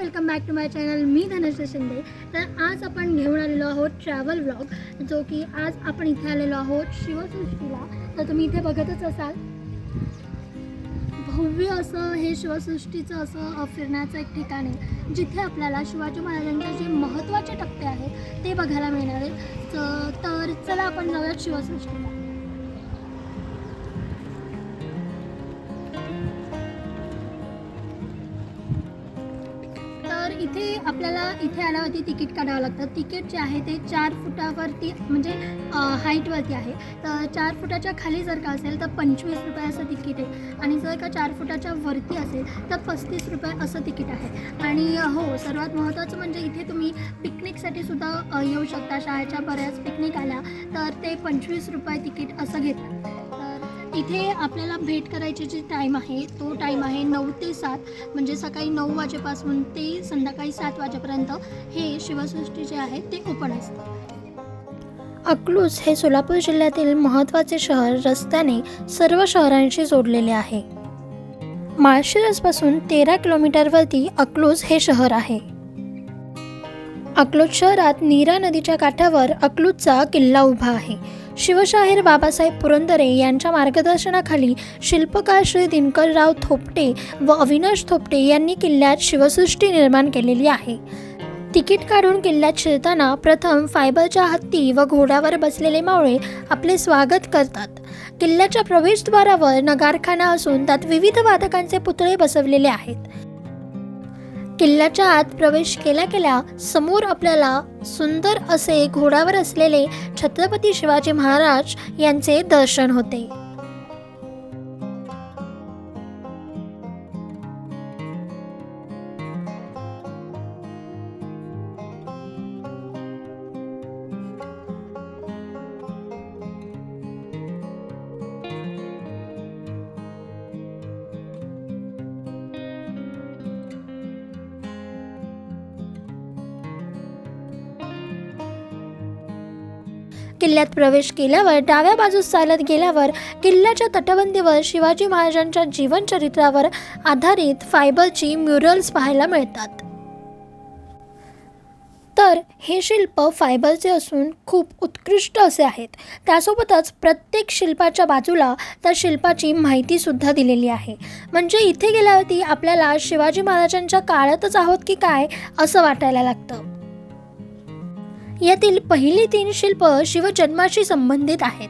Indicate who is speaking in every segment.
Speaker 1: Welcome back to my channel. मी धनश्री शिंदे. तर आज आपण घेऊन आलेलो आहोत ट्रॅव्हल व्लॉग, जो की आज आपण इथे आलेलो आहोत शिवसृष्टीला. तर तुम्ही इथे बघतच असाल, भव्य असं हे शिवसृष्टीचं असं फिरण्याचं एक ठिकाण आहे, जिथे आपल्याला शिवाजी महाराजांचे जे महत्त्वाचे टप्पे आहेत ते बघायला मिळणार आहेत. तर चला आपण जाऊयात शिवसृष्टीला. तर इथे आपल्याला इथे आल्यावरती तिकीट काढावं लागतं. तिकीट जे आहे ते 4 फुटावरती म्हणजे हाईटवरती आहे. तर 4 फुटाच्या खाली जर का असेल तर 25 रुपये असं तिकीट आहे, आणि जर का 4 फुटाच्या वरती असेल तर 35 रुपये असं तिकीट आहे. आणि हो, सर्वात महत्त्वाचं म्हणजे इथे तुम्ही पिकनिकसाठी सुद्धा येऊ शकता. शाळेच्या बऱ्याच पिकनिक आल्या तर ते 25 रुपये तिकीट असं घेतात. इथे आपल्याला भेट करायची जी टाईम आहे तो टाईम आहे 9 ते 7, म्हणजे सकाळी 9 वाजेपासून ते संध्याकाळी 7 वाजेपर्यंत हे शिवसृष्टी जे आहे ते ओपन असतं. अकलूज हे सोलापूर जिल्ह्यातील महत्त्वाचे शहर रस्त्याने सर्व शहरांशी जोडलेले आहे. माळशिरसपासून 13 किलोमीटरवरती अकलूज हे शहर आहे. अकलूज शहरात नीरा नदीच्या काठावर अकलूजचा किल्ला उभा आहे. शिवशाहीर बाबासाहेब पुरंदरे यांच्या मार्गदर्शनाखाली शिल्पकार श्री दिनकरराव थोपटे व अविनाश थोपटे यांनी किल्ल्यात शिवसृष्टी निर्माण केलेली आहे. तिकीट काढून किल्ल्यात शिरताना प्रथम फायबरच्या हत्ती व घोड्यावर बसलेले मावळे आपले स्वागत करतात. किल्ल्याच्या प्रवेशद्वारावर नगारखाना असून त्यात विविध वादकांचे पुतळे बसवलेले आहेत. किल्ल्याच्या आत प्रवेश केल्या समोर आपल्याला सुंदर असे घोड्यावर असलेले छत्रपती शिवाजी महाराज यांचे दर्शन होते. किल्ल्यात प्रवेश केल्यावर डाव्या बाजूस चालत गेल्यावर किल्ल्याच्या तटबंदीवर शिवाजी महाराजांच्या जीवनचरित्रावर आधारित फायबरची म्युरल्स पाहायला मिळतात. तर हे शिल्प फायबरचे असून खूप उत्कृष्ट असे आहेत. त्यासोबतच प्रत्येक शिल्पाच्या बाजूला त्या शिल्पाची माहितीसुद्धा दिलेली आहे. म्हणजे इथे गेल्यावरती आपल्याला शिवाजी महाराजांच्या काळातच आहोत की काय असं वाटायला लागतं. यातील पहिली 3 शिल्प शिवजन्माशी संबंधित आहेत.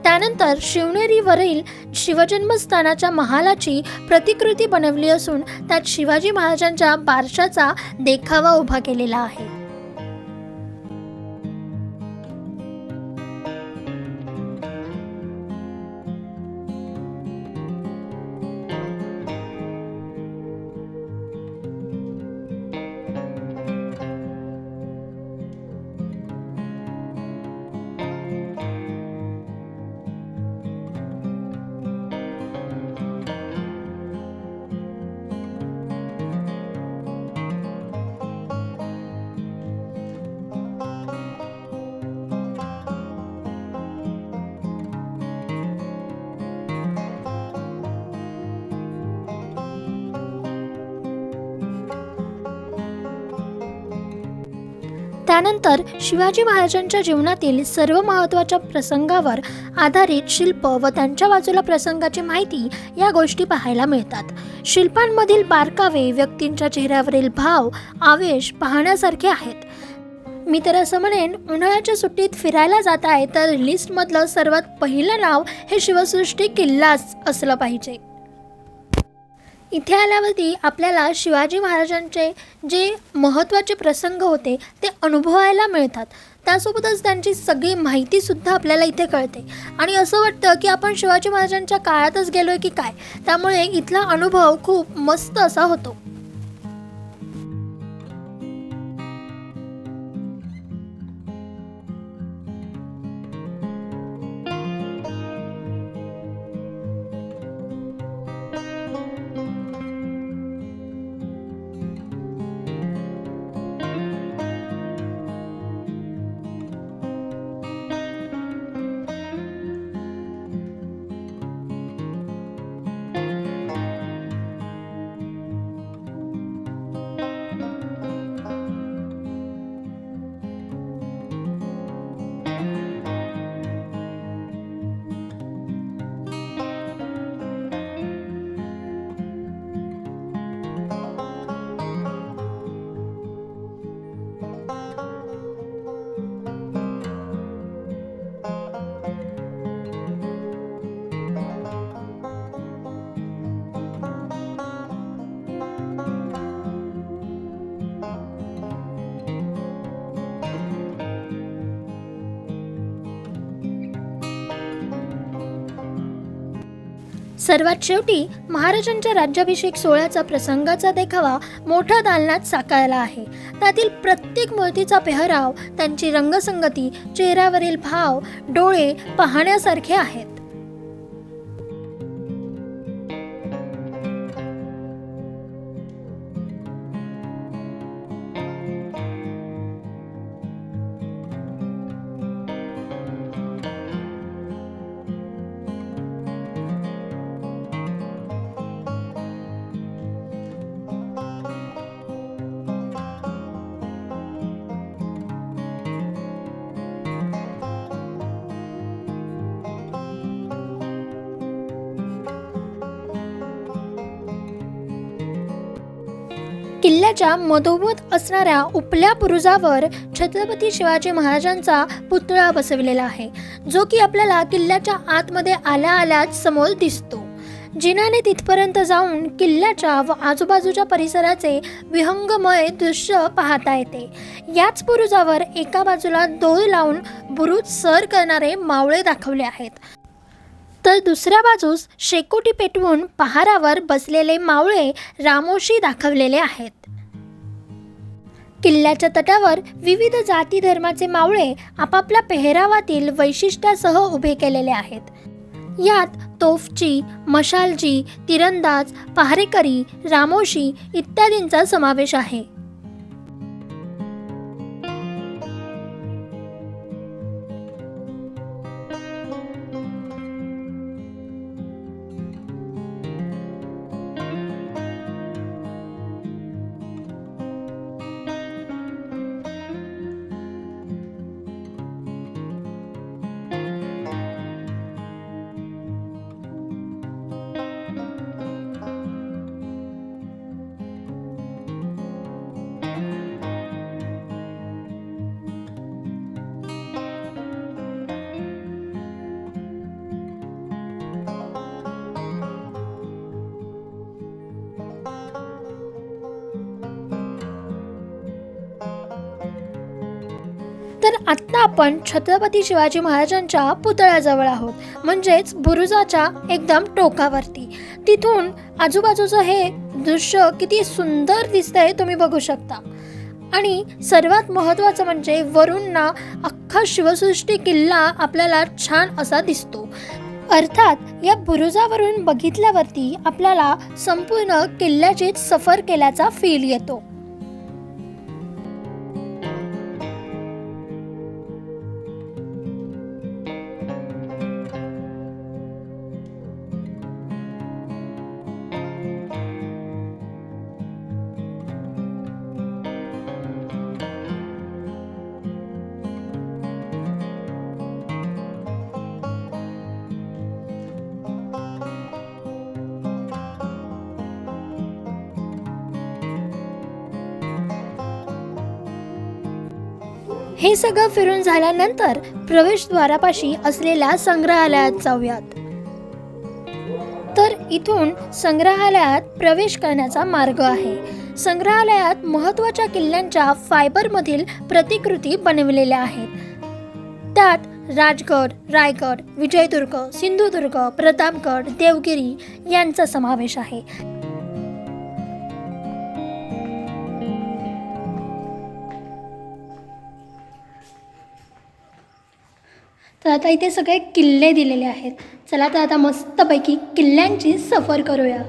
Speaker 1: त्यानंतर शिवनेरीवरील शिवजन्मस्थानाच्या महालाची प्रतिकृती बनवली असून त्यात शिवाजी महाराजांच्या बारशाचा देखावा उभा केलेला आहे. त्यानंतर शिवाजी महाराजांच्या जीवनातील सर्व महत्त्वाच्या प्रसंगावर आधारित शिल्प व त्यांच्या बाजूला प्रसंगाची माहिती या गोष्टी पाहायला मिळतात. शिल्पांमधील बारकावे, व्यक्तींच्या चेहऱ्यावरील भाव, आवेश पाहण्यासारखे आहेत. मी तर असं म्हणेन, उन्हाळ्याच्या सुट्टीत फिरायला जात आहे तर लिस्टमधलं सर्वात पहिलं नाव हे शिवसृष्टी किल्लाच असलं पाहिजे. इथे आल्यावरती आपल्याला शिवाजी महाराजांचे जे महत्त्वाचे प्रसंग होते ते अनुभवायला मिळतात. त्यासोबतच त्यांची सगळी माहितीसुद्धा आपल्याला इथे कळते आणि असं वाटतं की आपण शिवाजी महाराजांच्या काळातच गेलो आहे की काय. त्यामुळे इथला अनुभव खूप मस्त असा होतो. सर्वात शेवटी महाराजांच्या राज्याभिषेक सोहळ्याचा प्रसंगाचा देखावा मोठ्या दालनात साकारला आहे. त्यातील प्रत्येक मूर्तीचा पेहराव, त्यांची रंगसंगती, चेहऱ्यावरील भाव, डोळे पाहण्यासारखे आहेत. किल्ल्याच्या मधोमध असणाऱ्या उपल्या बुरुजावर छत्रपती शिवाजी महाराजांचा पुतळा बसविलेला आहे, जो की आपल्याला किल्ल्याच्या आतमध्ये आल्या आल्याच समोर दिसतो. जिन्याने तिथपर्यंत जाऊन किल्ल्याच्या व आजूबाजूच्या परिसराचे विहंगमय दृश्य पाहता येते. याच बुरुजावर एका बाजूला दोर लावून बुरुज सर करणारे मावळे दाखवले आहेत, तर दुसऱ्या बाजूस शेकोटी पेटवून पहारावर बसलेले मावळे रामोशी दाखवलेले आहेत. किल्ल्याच्या तटावर विविध जाती धर्माचे मावळे आपापल्या पेहरावातील वैशिष्ट्यासह उभे केलेले आहेत. यात तोफची, मशालची, तिरंदाज, पहारेकरी, रामोशी इत्यादींचा समावेश आहे. तर आत्ता आपण छत्रपती शिवाजी महाराजांच्या पुतळ्याजवळ आहोत, म्हणजेच बुरुजाच्या एकदम टोकावरती. तिथून आजूबाजूचं हे दृश्य किती सुंदर दिसतंय तुम्ही बघू शकता. आणि सर्वात महत्त्वाचं म्हणजे वरून ना अख्खा शिवसृष्टी किल्ला आपल्याला छान असा दिसतो. अर्थात या बुरुजावरून बघितल्यावरती आपल्याला संपूर्ण किल्ल्याचीच सफर केल्याचा फील येतो. हे सगळं फिरून झाल्यानंतर प्रवेशद्वारापाशी असलेल्या संग्रहालयात जाऊयात. तर इथून संग्रहालयात प्रवेश करण्याचा मार्ग आहे. संग्रहालयात महत्त्वाच्या किल्ल्यांच्या फायबरमधील प्रतिकृती बनविलेल्या आहेत. त्यात राजगड, रायगड, विजयदुर्ग, सिंधुदुर्ग, प्रतापगड, देवगिरी यांचा समावेश आहे. तर आता इथे सगळे किल्ले दिलेले आहेत. चला तर आता मस्तपैकी किल्ल्यांची सफर करूया.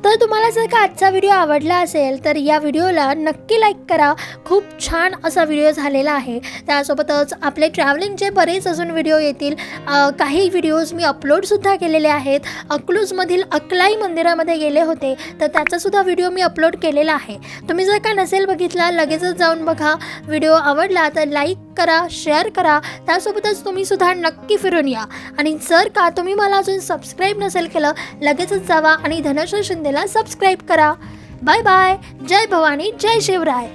Speaker 1: तर तुम्हाला जर का आजचा व्हिडिओ आवडला असेल तर या व्हिडिओला नक्की लाईक करा. खूप छान असा व्हिडिओ झालेला आहे. त्यासोबतच आपले ट्रॅव्हलिंगचे बरेच अजून व्हिडिओ येतील. काही व्हिडिओज मी अपलोडसुद्धा केलेले आहेत. अकलूजमधील अक्लाई मंदिरामध्ये गेले होते तर त्याचासुद्धा व्हिडिओ मी अपलोड केलेला आहे. तुम्ही जर का नसेल बघितला लगेचच जाऊन बघा. व्हिडिओ आवडला तर लाईक करा, शेअर करा. त्यासोबतच तुम्हीसुद्धा नक्की फिरून या. आणि जर का तुम्ही मला अजून सबस्क्राईब नसेल केलं लगेचच जावा आणि धनश्री शिंदेला सबस्क्राईब करा. Bye bye. जय भवानी, जय शिवराय.